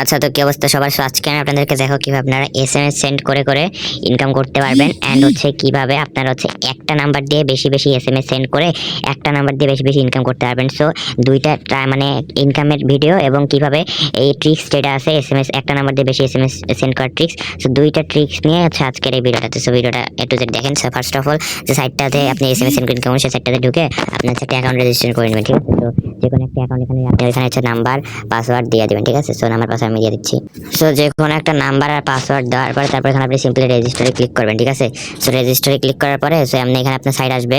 আচ্ছা, তো কি অবস্থা সবার? সো আজকে আমি আপনাদেরকে দেখো কিভাবে আপনারা এসএমএস সেন্ড করে করে ইনকাম করতে পারবেন, এন্ড হচ্ছে কিভাবে আপনারা হচ্ছে একটা নাম্বার দিয়ে বেশি বেশি এসএমএস সেন্ড করে একটা নাম্বার দিয়ে বেশি বেশি ইনকাম করতে পারবেন। সো দুইটা মানে ইনকামের ভিডিও এবং কিভাবে এই ট্রিক্স যেটা আছে এসএমএস একটা নাম্বার দিয়ে বেশি এসএমএস সেন্ড করার ট্রিক্স, সো দুইটা ট্রিক্স নিয়ে হচ্ছে আজকের এই ভিডিওটাতে। সো ভিডিওটা এ টু জেড দেখেন। সো ফার্স্ট অফ অল যে সাইটটাতে আপনি এসএমএস সেন্ড করে ইনকাম করবেন সেই সাইটটাতে ঢুকে আপনার একটা অ্যাকাউন্ট রেজিস্ট্রেশন করে নেবেন, ঠিক আছে? তো যে কোনো একটা অ্যাকাউন্ট এখানে আপনি এখানে হচ্ছে নাম্বার পাসওয়ার্ড দিয়ে দেবেন, ঠিক আছে? সো নাম্বার পাসওয়ার্ড আমি দিয়ে দিচ্ছি। সো যে কোনো একটা নাম্বার আর পাসওয়ার্ড দেওয়ার পরে তারপর এখানে আপনি সিম্পলি রেজিস্টারে ক্লিক করবেন, ঠিক আছে? সো রেজিস্টারে ক্লিক করার পরে সো এমনি এখানে আপনার সাইট আসবে।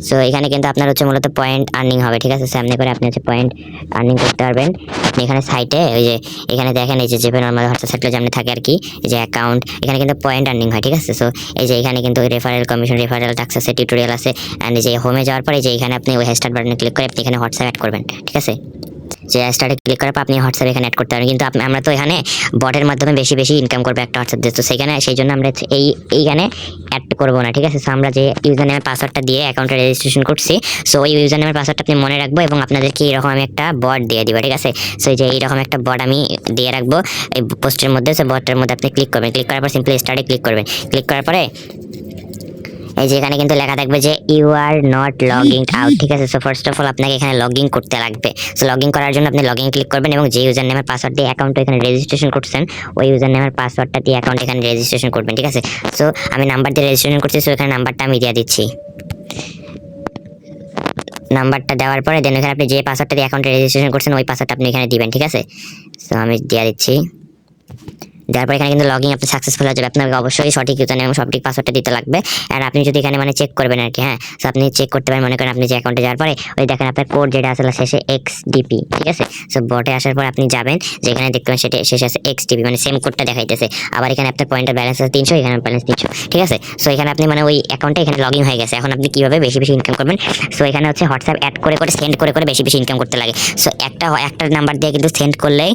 সো এখানে কিন্তু আপনার হচ্ছে মূলত পয়েন্ট আর্নিং হবে, ঠিক আছে? সো এমনি করে আপনি হচ্ছে পয়েন্ট আর্নিং করতে পারবেন। আপনি এখানে সাইটে ওই যে এখানে দেখেন এই যে নর্মাল হোয়াটসঅ্যাপ সাইটে যেমন থাকে আর কি, এই যে অ্যাকাউন্ট এখানে কিন্তু পয়েন্ট আর্নিং হয়, ঠিক আছে? সো এই যে এখানে কিন্তু রেফারেল কমিশন, রেফারেল ট্যাক্স আছে, টিউটোরিয়াল আছে, অ্যান্ড এই যে হোমে যাওয়ার পরে যে এখানে আপনি ওই স্টার্ট বাটনে ক্লিক করে আপনি এখানে হোয়াটসঅ্যাপ অ্যাড করবেন, ঠিক আছে? যে স্টার্টে ক্লিক করার পর আপনি হোয়াটসঅ্যাপ এখানে অ্যাড করতে পারেন, কিন্তু আমরা তো এখানে বটের মাধ্যমে বেশি বেশি ইনকাম করবো একটা হোয়াটসঅ্যাপ দিয়ে, তো সেখানে সেই জন্য আমরা এইখানে অ্যাড করবো না, ঠিক আছে? সো আমরা যে ইউজার নেমের পাসওয়ার্ডটা দিয়ে অ্যাকাউন্টে রেজিস্ট্রেশন করছি, সো ওই ইউজার নেমের পাসওয়ার্ডটা আপনি মনে রাখবো এবং আপনাদেরকে এরকম আমি একটা বট দিয়ে দিব, ঠিক আছে? সো এই যে এইরকম একটা বট আমি দিয়ে রাখবো এই পোস্টের মধ্যে। সো বটের মধ্যে আপনি ক্লিক করবেন, ক্লিক করার পর সিম্পলি স্টার্টে ক্লিক করবেন। ক্লিক করার পরে এই যে এখানে কিন্তু লেখা থাকবে যে you are not logging out, ঠিক আছে? সো ফার্স্ট অফ অল আপনাকে এখানে লগইন করতে লাগবে। সো লগইন করার জন্য আপনি লগইন ক্লিক করবেন এবং যে ইউজার নেমের পাসওয়ার্ড দিয়ে অ্যাকাউন্ট এখানে রেজিস্ট্রেশন করছেন ওই ইউজার নেমের পাসওয়ার্ডটা দিয়ে অ্যাকাউন্ট এখানে রেজিস্ট্রেশন করবেন, ঠিক আছে? সো আমি নাম্বার দিয়ে রেজিস্ট্রেশন করছি, সো এখানে নাম্বারটা আমি দিয়ে দিচ্ছি। নাম্বারটা দেওয়ার পরে দেন এখানে আপনি যে পাসওয়ার্ডটা দিয়ে অ্যাকাউন্টে রেজিস্ট্রেশন করছেন ওই পাসওয়ার্ডটা আপনি এখানে দিবেন, ঠিক আছে? সো আমি দিয়ে দিচ্ছি। তারপর এখানে কিন্তু লগইন আপনি সাকসেসফুল হয়ে যাবে। আপনাকে অবশ্যই সঠিক ইউজার নেম এবং সঠিক পাসওয়ার্ডটা দিতে লাগবে। আর আপনি যদি এখানে মানে চেক করবেন আর কি, হ্যাঁ, সো আপনি চেক করতে পারেন। মনে করেন আপনি যে অ্যাকাউন্টে যাওয়ার পরে ওই দেখেন আপনার কোড যেটা আসলে শেষে XDP, ঠিক আছে? সো বটে আসার পর আপনি যাবেন যেখানে দেখতে পাবেন সেটা শেষে আছে XDP, মানে সেম কোডটা দেখাইতেছে। আবার এখানে আপনার পয়েন্টের ব্যালেন্স আছে 300, এখানে ব্যালেন্স 300, ঠিক আছে? সো এখানে আপনি মানে ওই অ্যাকাউন্টে এখানে লগইন হয়ে গেছে। এখন আপনি কিভাবে বেশি বেশি ইনকাম করবেন? সো এখানে হচ্ছে হোয়াটসঅ্যাপ অ্যাড করে করে সেন্ড করে করে বেশি বেশি ইনকাম করতে লাগে। সো একটা নাম্বার দিয়ে কিন্তু সেন্ড করলেই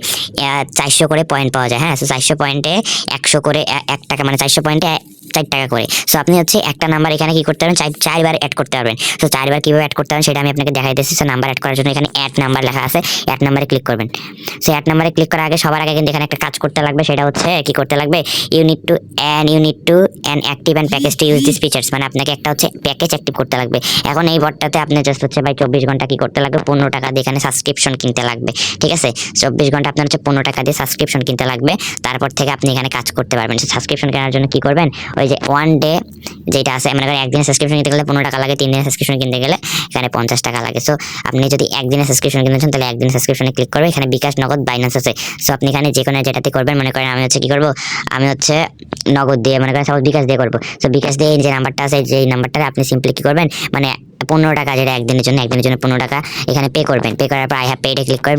400 করে পয়েন্ট পাওয়া যায়, হ্যাঁ? সো 400 পয়েন্টে 100 করে 1 টাকা, মানে 400 পয়েন্টে 4 টাকা করে। সো আপনি হচ্ছে একটা নাম্বার এখানে কি করতে পারবেন, চারবার অ্যাড করতে পারবেন। সো চারবার কিভাবে অ্যাড করতে পারবেন সেটা আমি আপনাকে দেখাইতেছি। সো নাম্বার অ্যাড করার জন্য এখানে অ্যাড নাম্বার লেখা আছে, অ্যাড নাম্বারে ক্লিক করবেন। সো অ্যাড নাম্বারে ক্লিক করার আগে সবার আগে কিন্তু এখানে একটা কাজ করতে লাগবে, সেটা হচ্ছে কি করতে লাগবে, you need to active and package to use this features, মানে আপনাকে একটা হচ্ছে প্যাকেজ অ্যাক্টিভ করতে লাগবে। এখন এই বটটাতে আপনি জাস্ট হচ্ছে ভাই 24 ঘন্টা কি করতে লাগবে, 15 টাকা দিয়ে এখানে সাবস্ক্রিপশন কিনতে লাগবে, ঠিক আছে? 24 ঘন্টা আপনার হচ্ছে 15 টাকা দিয়ে সাবস্ক্রিপশন কিনতে লাগবে। তারপর থেকে আপনি এখানে কাজ করতে পারবেন। সাবস্ক্রিপশন কেনার জন্য কি করবেন, ওই যে ওয়ান ডে যেটা আছে, মানে একদিনের সাবস্ক্রিপশন কিনতে গেলে 15 টাকা লাগে, 3 দিনের সাবস্ক্রিপশন কিনতে গেলে এখানে 50 টাকা লাগে। সো আপনি যদি একদিনের সাবস্ক্রিপশন কিনতে চান তাহলে একদিনের সাবস্ক্রিপশনে ক্লিক করবে। এখানে বিকাশ, নগদ, বাইন্যান্স আছে। সো আপনি এখানে যে কোনো যেটাতে করবেন। মনে করেন আমি হচ্ছে কি করবো, আমি হচ্ছে নগদ দিয়ে, মনে করেন সাপোজ বিকাশ দিয়ে করবো। সো বিকাশ দিয়ে যে নাম্বারটা আছে, যে নাম্বারটা আপনি সিম্পলি কি করবেন, মানে 15 টাকা যেটা একদিনের জন্য 15 টাকা এখানে পে করবেন। পে করার পর আই হ্যাভ পেডে ক্লিক করেন।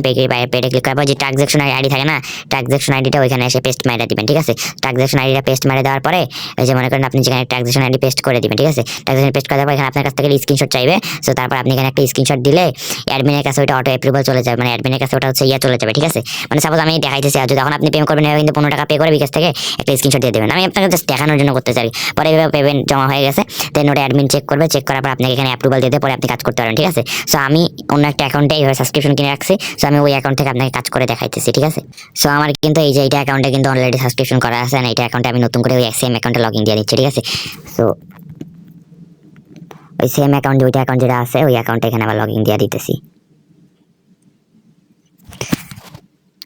পেডে ক্লিক করার পর যে ট্রানজ্যাকশন আইডি থাকে না, ট্রানজ্যাকশন আইডিটা ওইখানে এসে পেস্ট মেরে দিবেন, ঠিক আছে? ট্রানজ্যাকশন আইডিটা পেস্ট মেরে দেওয়ার পরে এই যে মনে করেন আপনি যেখানে ট্রানজ্যাকশন আইডি পেস্ট করে দিবেন, ঠিক আছে? ট্রানজ্যাকশন পেস্ট করার পর এখানে আপনার কাছ থেকে স্ক্রিনশট চাইবে। সো তারপর আপনি এখানে একটা স্ক্রিনশট দিলে অ্যাডমিনের কাছে ওটা অটো অ্যাপ্রুভাল চলে যাবে, মানে অ্যাডমিনের কাছে ওটা হচ্ছে চলে যাবে, ঠিক আছে? মানে সাপোজ আমি দেখাইতেছি, আর যখন আপনি পেমেন্ট করবেন কিন্তু 15 টাকা পে করে বিকাশ থেকে একটা স্ক্রিনশট দিয়ে দেবেন। আমি আপনাকে জাস্ট দেখানোর জন্য করতে চাই। পরে এভাবে পেমেন্ট জমা হয়ে গেছে, দেন ওটা অ্যাডমিন চেক করবে, চেক করার পর আপনাকে এখানে অ্যাপ্রুভাল দিয়ে পরে আপনি কাজ করতে পারেন, ঠিক আছে? সো আমি অন্য একটা অ্যাকাউন্টে এইভাবে সাবস্ক্রিপশন কিনে রাখছি। সো আমি ওই অ্যাকাউন্ট থেকে আপনাকে কাজ করে দেখাইতেছি, ঠিক আছে? সো আমার কিন্তু এই যে এইটা অ্যাকাউন্টে কিন্তু অলরেডি সাবস্ক্রিপশন করা আছে, আর এইটা অ্যাকাউন্টে আমি নতুন করে ওই সেম অ্যাকাউন্টে লগইন দিয়ে দিচ্ছি, ঠিক আছে? সো ওই সেম অ্যাকাউন্ট, দুইটা অ্যাকাউন্ট যেটা আছে ওই অ্যাকাউন্টে এখানে আবার লগইন দিয়ে দিতেছি।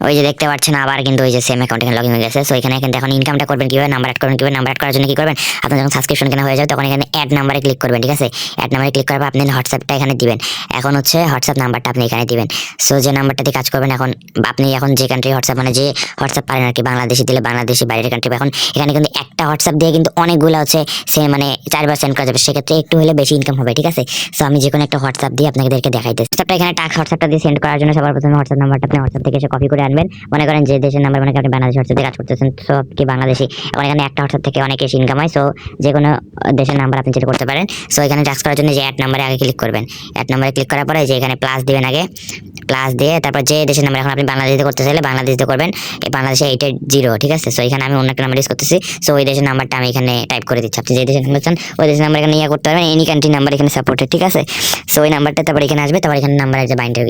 ওই যে দেখতে পাচ্ছেন আবার কিন্তু ওই যে সেম অ্যাকাউন্ট এখানে লগইন হয়ে গেছে। সো এখানে কিন্তু এখন ইনকামটা করবেন কিভাবে, নাম্বার অ্যাড করবেন কিভাবে। নাম্বার অ্যাড করার জন্য কি করবেন, আপনার যখন সাবস্ক্রিপশন কেনা হয়ে যাবে তখন এখানে অ্যাড নাম্বারে ক্লিক করবেন, ঠিক আছে? অ্যাড নাম্বারে ক্লিক করার পর আপনি হোয়াটসঅ্যাপটা এখানে দিবেন। এখন হচ্ছে হোয়াটসঅ্যাপ নাম্বারটা আপনি এখানে দিবেন। সো যে নাম্বারটা দিয়ে কাজ করবেন, এখন আপনি এখন যে কান্ট্রি হোয়াটসঅ্যাপ, মানে যে হোয়াটসঅ্যাপ পারেন আর কি, বাংলাদেশি দিলে বাংলাদেশি, বাইরের কান্ট্রি। এখন এখানে কিন্তু একটা হোয়াটসঅ্যাপ দিয়ে কিন্তু অনেকগুলো হচ্ছে সে মানে 4বার সেন্ড করা যাবে, সেক্ষেত্রে একটু হলে বেশি ইনকাম হবে, ঠিক আছে? সো আমি যে কোনো একটা হোয়াটসঅ্যাপ দিয়ে আপনাদেরকে দেখাইতেছি। হোয়াটসঅ্যাপটা এখানে হোয়াটসঅ্যাপটা দিয়ে সেন্ড করার জন্য সবার প্রথমে হোয়াটসঅ্যাপ নাম্বারটা আপনি হোয়াটসঅ্যাপ থেকে এসে কপি করে আনবেন। মনে করেন যে দেশের নাম্বার, মানে আপনি বাংলাদেশ হোয়াটসঅ্যাপ দিয়ে কাজ করতেছেন, সো কি বাংলাদেশি। এখন এখানে একটা হোয়াটসঅ্যাপ থেকে অনেক বেশি ইনকাম হয়। সো যে কোনো দেশের নাম্বার আপনি যেটা করতে পারেন। সো এখানে ট্রান্স করার জন্য যে অ্যাড নাম্বারে আগে ক্লিক করবেন। অ্যাড নাম্বারে ক্লিক করার পরে যে এখানে প্লাস দিবেন আগে, প্লাস দিয়ে তারপর যে দেশের নাম্বার, এখন আপনি বাংলাদেশে করতে চাইলে বাংলাদেশে করবেন, এই বাংলাদেশে 880, ঠিক আছে। সো এখানে আমি অন্য একটা নাম্বার ইউজ করতেছি, সো ওই দেশের নাম্বারটা আমি এখানে টাইপ করে দিচ্ছি। আপনি যে দেশের নাম্বার চান ওই দেশের নাম্বার এখানে করতে পারবেন, এনি কান্ট্রি নাম্বার এখানে সাপোর্টেড, ঠিক আছে। সো ওই নাম্বারটা তারপর এখানে আসবে, তারপর এখানে নাম্বার যে বাইন্ডার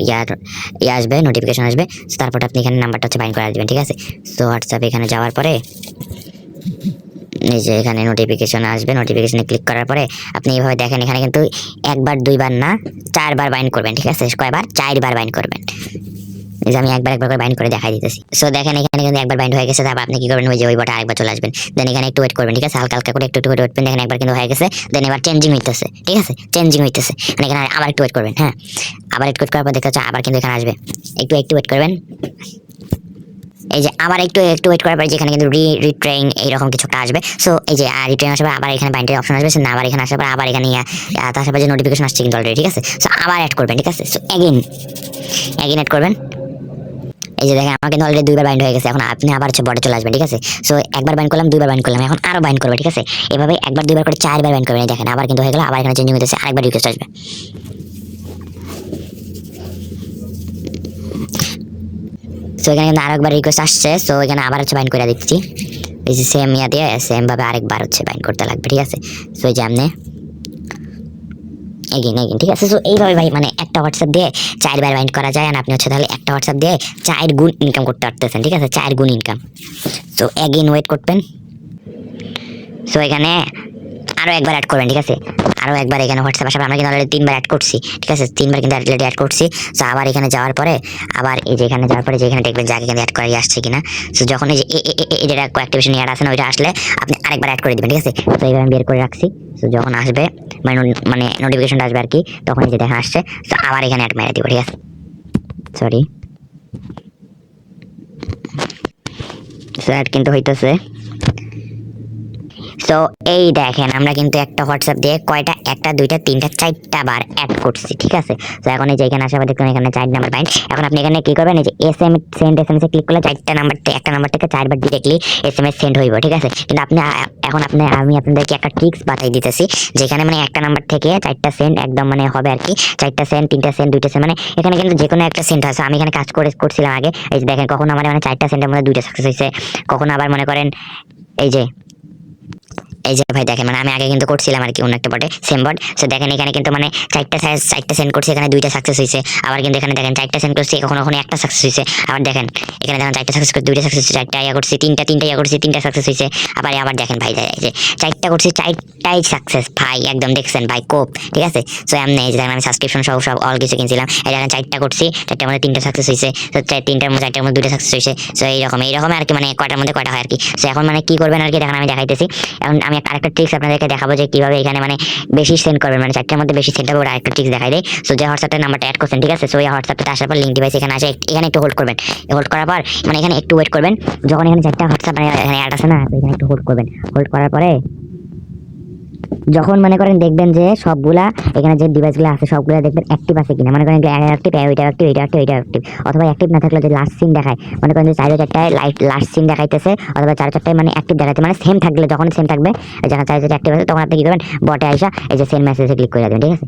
আসবে, নোটিফিকেশন আসবে, তারপর আপনি এখানে নাম্বারটা হচ্ছে বাইন্ড করে দিবেন, ঠিক আছে। সো হোয়াটসঅ্যাপ এখানে যাওয়ার পরে এই যে এখানে নোটিফিকেশন আসবে, নোটিফিকেশনে ক্লিক করার পরে আপনি এইভাবে দেখেন এখানে কিন্তু একবার দুইবার না 4বার বাইন্ড করবেন, ঠিক আছে। কয়বার? 4বার বাইন্ড করবেন। এই যে আমি একবার করে বাইন্ড করে দেখাই দিতেছি। সো দেখেন এখানে কিন্তু একবার বাইন্ড হয়ে গেছে, তারপর আপনি কি করবেন, ওই যে ওই বটা আরেকবার চলে আসবেন, দেন এখানে একটু ওয়েট করবেন, ঠিক আছে। হালকা হালকা করে একটু ওয়েট করবেন, দেখেন একবার কিন্তু হয়ে গেছে, দেন এবার চেঞ্জিং হইতেছে, ঠিক আছে, চেঞ্জিং হইতেছে, মানে এখানে আবার একটু ওয়েট করবেন, হ্যাঁ। আবার একটু ওয়েট করার পর দেখতে হচ্ছে আবার কিন্তু এখানে আসবে, একটু ওয়েট করবেন। এই যে আবার একটু ওয়েট করার পর যেখানে কিন্তু রিট্রেইন এইরকম কিছু একটা আসবে। সো এই যে রিট্রেইন আসবে, আবার এখানে বাইন্ডের অপশন আসবে, না আবার এখানে আসার পর আবার এখানে তার সাথে যে নোটিফিকেশন আসছে কিন্তু অলরেডি, ঠিক আছে। সো আবার অ্যাড করবেন, ঠিক আছে। সো এগেইন অ্যাড করবেন। এই যে দেখেন আমার কিন্তু অলরেডি 2বার বাইন্ড হয়ে গেছে, এখন আপনি আবার হচ্ছে বটে চলে আসবেন, ঠিক আছে। সো একবার বাইন্ড করলাম, 2বার বাইন্ড করলাম, এখন আরো বাইন্ড করবে, ঠিক আছে। এভাবে একবার 2বার করে 4বার বাইন্ড করবেন, দেখেন আবার কিন্তু হয়ে গেল, আবার এখানে চেঞ্জিং হইতেছে, আরেকবার রিকোয়েস্ট আসবে। সো এখানে কিন্তু আরেকবার রিকোয়েস্ট আসছে, সো এখানে আবার হচ্ছে বাইন্ড করে দিচ্ছি, এই যে সেম দিয়ে সেম ভাবে আরেকবার হচ্ছে বাইন্ড করতে লাগবে, ঠিক আছে। সো এই যে আপনি এগেইন, ঠিক আছে। সো এইভাবে ভাই মানে একটা হোয়াটসঅ্যাপ দিয়ে 4বার বাইন্ড করা যায়, আর আপনি হচ্ছে তাহলে একটা হোয়াটসঅ্যাপ দিয়ে 4 গুণ ইনকাম করতে পারতেছেন, ঠিক আছে, 4 গুণ ইনকাম। সো এগেইন ওয়েট করবেন। সো এখানে আরো একবার অ্যাড করবেন, ঠিক আছে। আরো একবার এখানে হোয়াটসঅ্যাপ আসার আমরা কিন্তু অলরেডি 3বার অ্যাড করছি, ঠিক আছে, 3বার কিন্তু অলরেডি অ্যাড করছি। সো আবার এখানে যাওয়ার পরে আবার এই যে এখানে যাওয়ার পরে যেখানে দেখবেন যে আগে কিন্তু অ্যাড করাই আসছে কিনা। সো যখন এই যে যেটা অ্যাক্টিভেশন ইয়ার আছে না, ওইটা আসলে আপনি আরেকবার অ্যাড করে দিবেন, ঠিক আছে। তো এইভাবে আমি বের করে রাখছি। সো যখন আসবে মানে নোটিফিকেশনটা আসবে আর কি, তখন এই যে দেখা আসছে, তো আবার এখানে অ্যাড মেরে দিব, ঠিক আছে। সরি, সো অ্যাড কিন্তু হইতেছে। সো এই দেখেন আমরা কিন্তু একটা হোয়াটসঅ্যাপ দিয়ে কয়টা, 1টা 2টা 3টা 4টা বার অ্যাড করছি, ঠিক আছে। তো এখন এই যে এখানে আসার পর দেখুন এখানে 4 নাম্বার বাইন্ড। এখন আপনি এখানে কি করবেন, এই যে সেন্ড এসএমএস এ ক্লিক করলে 4টা নাম্বার একটা নাম্বার থেকে 4বার ডিরেক্টলি এসএমএস সেন্ড হইব, ঠিক আছে। কিন্তু আপনি এখন আমি আপনাদেরকে একটা ট্রিক্স বাতাই দিতেছি, যেখানে মানে একটা নাম্বার থেকে 4টা সেন্ড একদম মানে হবে আর কি, 4টা সেন্ড 3টা সেন্ড 2টা সেন্ড, মানে এখানে কিন্তু যে কোনো একটা সেন্ড আছে। আমি এখানে কাজ করছিলাম আগে, এই যে দেখেন কখনো আমার মানে 4টা সেন্ডের মধ্যে 2টা সাকসেস হয়েছে, কখনো আবার মনে করেন এই যে ভাই দেখেন মানে আমি আগে কিন্তু করছিলাম আর কি অন্য একটা বটে, সেম বট। সো দেখেন এখানে কিন্তু মানে 4টা সেন্ড করছি, এখানে 2টা সাকসেস হয়েছে, আবার কিন্তু এখানে দেখেন 4টা সেন্ড করছি, কখনো একটা সাকসেস হয়েছে, আবার দেখেন এখানে দেখেন 4টা সাকসেস করছি, 2টা সাকসেস হয়েছে, 4টা করছি, 3টা করছি, 3টা সাকসেস হয়েছে, আবার দেখেন ভাই এই যে 4টা করছি, 4টাই সাকসেস ভাই, একদম দেখছেন ভাই কোপ, ঠিক আছে। সো এমনি এই যে দেখেন আমি সাবস্ক্রিপশন সব অল কিছু কিনছিলাম, এই দেখেন 4টা করছি, 4টার মধ্যে 3টা সাকসেস হয়েছে, তো 4টার মধ্যে 2টা সাকসেস হয়েছে। সো এইরকম আর কি, মানে কয়টার মধ্যে কয়টা হয় আর কি। সো এখন মানে কি করবেন আর কি দেখেন আমি দেখাইতেছি। এখন আমি আরেকটা ট্রিক্স আপনাদেরকে দেখাবো যে কিভাবে এখানে মানে বেশি সেন্ড করবেন, মানে 4টার মধ্যে বেশি সেন্ড হবে, ওরা আরেকটা ট্রিক্স দেখাই দেয়। সো যে হোয়াটসঅ্যাপের নাম্বারটা অ্যাড করছেন, ঠিক আছে, সো এই হোয়াটসঅ্যাপটা আসার পর লিঙ্ক ডিভাইস এখানে আসে, এখানে একটু হোল্ড করবেন। হোল্ড করার পর মানে এখানে একটু ওয়েট করবেন, যখন এখানে 4টা হোয়াটসঅ্যাপ মানে এখানে অ্যাড আছে না, এখানে একটু হোল্ড করবেন। হোল্ড করার পরে যখন মনে করেন দেখবেন যে সবগুলা এখানে যে ডিভাইসগুলো আছে সবগুলা দেখবেন অ্যাক্টিভ আছে কিনা, মনে করেন অ্যাক্টিভ, এইটা অ্যাক্টিভ, অথবা অ্যাক্টিভ না থাকলে যে লাস্ট সিন দেখায়, মনে করেন যে 4টায় লাস্ট সিন দেখাইতেছে, অথবা 4টায় মানে অ্যাক্টিভ দেখাচ্ছে, মানে সেম থাকলে যখন সেম থাকবে, যখন 4টা অ্যাক্টিভ আছে তখন আপনি কি করবেন, বটে আইসা এই যে সেন্ড মেসেজে ক্লিক করে দেবেন, ঠিক আছে।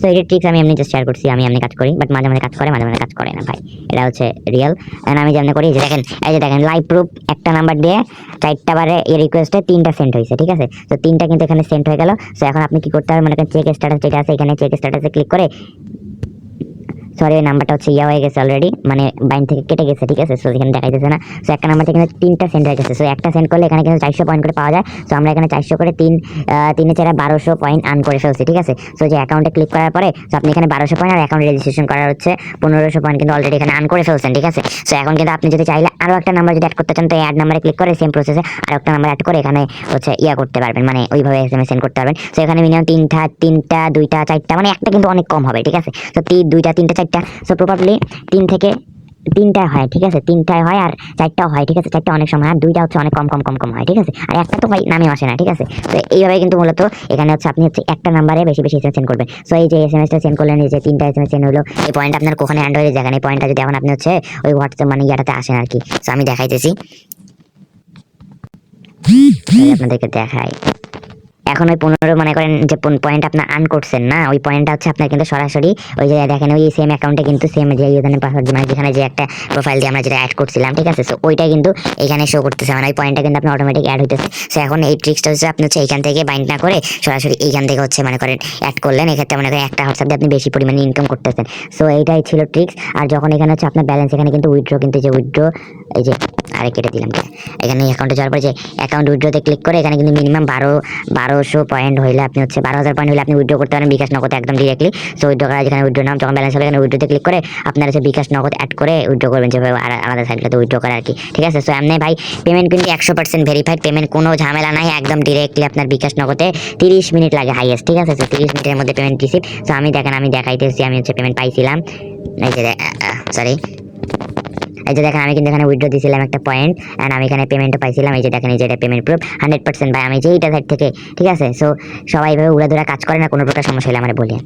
সো এই ট্রিক্স আমি এমনি জাস্ট শেয়ার করছি, আমি এমনি কাজ করি, বাট মাঝে মাঝে কাজ করে, মাঝে মাঝে কাজ করে না ভাই, এটা হচ্ছে রিয়েল। এন্ড আমি যেমন করি, এই যে দেখেন লাইভ প্রুফ, একটা নাম্বার দিয়ে 4টা বারে এই রিকোয়েস্টে 3টা সেন্ড হয়েছে, ঠিক আছে। তো 3টা কিন্তু এখানে সেন্ড হয়ে গেল। সো এখন আপনি কি করতে হবে, মনে করেন চেক স্ট্যাটাস যেটা আছে, এখানে চেক স্ট্যাটাসে ক্লিক করে, সরি এই নাম্বারটা হচ্ছে হয়ে গেছে অলরেডি, মানে বাইন থেকে কেটে গেছে, ঠিক আছে। সো এখানে দেখাইতেছে না। সো একটা নাম্বার থেকে 3টা সেন্ড হয়ে গেছে। সো একটা সেন্ড করলে এখানে কিন্তু 400 পয়েন্ট করে পাওয়া যায়। সো আমরা এখানে 400 করে 3 4 1200 পয়েন্ট আর্ন করে ফেলছি, ঠিক আছে। সো যে অ্যাকাউন্টে ক্লিক করার পরে সো আপনি এখানে 1200 পয়েন্ট, আর অ্যাকাউন্ট রেজিস্ট্রেশন করার হচ্ছে 1500 পয়েন্ট কিন্তু অলরেডি এখানে আর্ন করে ফেলছেন, ঠিক আছে। সো এখন কিন্তু আপনি যদি চাইলে আরো একটা নাম্বার যদি অ্যাড করতে চান, তো এই অ্যাড নাম্বারে ক্লিক করে সেম প্রসেসে আর একটা নাম্বার অ্যাড করে এখানে হচ্ছে করতে পারবেন, মানে ওইভাবে এসএমএস সেন্ড করতে পারবেন। সো এখানে মিনিমাম 3টা 2টা 4টা, মানে একটা কিন্তু অনেক কম হবে, ঠিক আছে। তো 2টা 3টা 4টা, সো প্রবাবলি 3 থেকে 3টা হয়, ঠিক আছে, 3টায় হয়, আর 4টাও হয়, ঠিক আছে। 4টা অনেক সময়, আর 2টা হচ্ছে অনেক কম হয়, ঠিক আছে। আর একটা তো ভাই নামে আসে না, ঠিক আছে। তো এইভাবে কিন্তু মূলত এখানে হচ্ছে আপনি হচ্ছে একটা নাম্বারে বেশি এসএমএস সেন্ড করবেন। সো এই যে এসএমএসটা সেন্ড করলেন, এই যে 3টা এসএমএস সেন্ড হলো, এই পয়েন্ট আপনার কোখানে অ্যান্ড্রয়েডে দেখেন, এই পয়েন্টটা যদি এখন আপনি হচ্ছে ওই হোয়াটসঅ্যাপ মানে ইয়াটাতে আসেন আর কি। সো আমি দেখাইতেছি, আপনাদেরকে দেখাই। এখন ওই 15 মনে করেন যে পয়েন্ট আপনার আর্ন করছেন না, ওই পয়েন্টটা হচ্ছে আপনার কিন্তু সরাসরি ওই যে দেখেন ওই সেম অ্যাকাউন্টে কিন্তু সেম যে ইউজারনেম পাসওয়ার্ড মানে যেখানে যে একটা প্রোফাইল দিয়ে আমরা যেটা অ্যাড করছিলাম, ঠিক আছে। সো ওইটা কিন্তু এখানে শো করতেছে, মানে ওই পয়েন্টটা কিন্তু আপনার অটোমেটিক অ্যাড হইতেছে। সো এখন এই ট্রিক্সটা হচ্ছে আপনি হচ্ছে এইখান থেকে বাইন্ড না করে সরাসরি এইখান থেকে হচ্ছে মনে করেন অ্যাড করলেন, এক্ষেত্রে মনে করেন একটা হোয়াটসঅ্যাপ দিয়ে আপনি বেশি পরিমাণে ইনকাম করতেছেন। সো এইটাই ছিল ট্রিক্স। আর যখন এখানে হচ্ছে আপনার ব্যালেন্স এখানে কিন্তু উইথড্র, কিন্তু যে উইথড্র এই যে আরে কেটে দিলাম, এখানে অ্যাকাউন্টে যাওয়ার পরে যে অ্যাকাউন্ট উইথড্রতে ক্লিক করে এখানে কিন্তু মিনিমাম 1200 পয়েন্ট হইলে আপনি হচ্ছে 12,000 পয়েন্ট হলে আপনি উইথড্র করতে পারেন বিকাশ নগদ একদম ডিরেক্টলি। সো উইথড্র করা যেখানে উইথড্র নাম যখন ব্যালেন্স হবে এখানে উইথড্রতে ক্লিক করে আপনারা হচ্ছে বিকাশ নগদ অ্যাড করে উইথড্র করবেন, যেভাবে আলাদা সাইডটাতে উইথড্র করা আর কি, ঠিক আছে। সো এমনি ভাই পেমেন্ট কিন্তু 100% ভেরিফাইড পেমেন্ট, কোনো ঝামেলা নাই, একদম ডিরেক্টলি আপনার বিকাশ নগদে 30 মিনিট লাগে হাইয়েস্ট, ঠিক আছে। সো 30 মিনিটের মধ্যে পেমেন্ট রিসিভ। সো আমি দেখেন আমি দেখাইতেছি আমি হচ্ছে পেমেন্ট পাইছিলাম, এই যে সরি এই যে দেখেন আমি কিন্তু এখানে উইথড্র দিয়েছিলাম একটা পয়েন্ট এন্ড আমি এখানে পেমেন্টও পাইছিলাম, এই যে দেখেন এই যে এটা পেমেন্ট প্রুফ 100% ভাই আমি যে এইটা সাইড থেকে, ঠিক আছে। সো সবাই এইভাবে উড়াধুরা কাজ করে না, কোনো প্রকার সমস্যা হলে আমার বলি।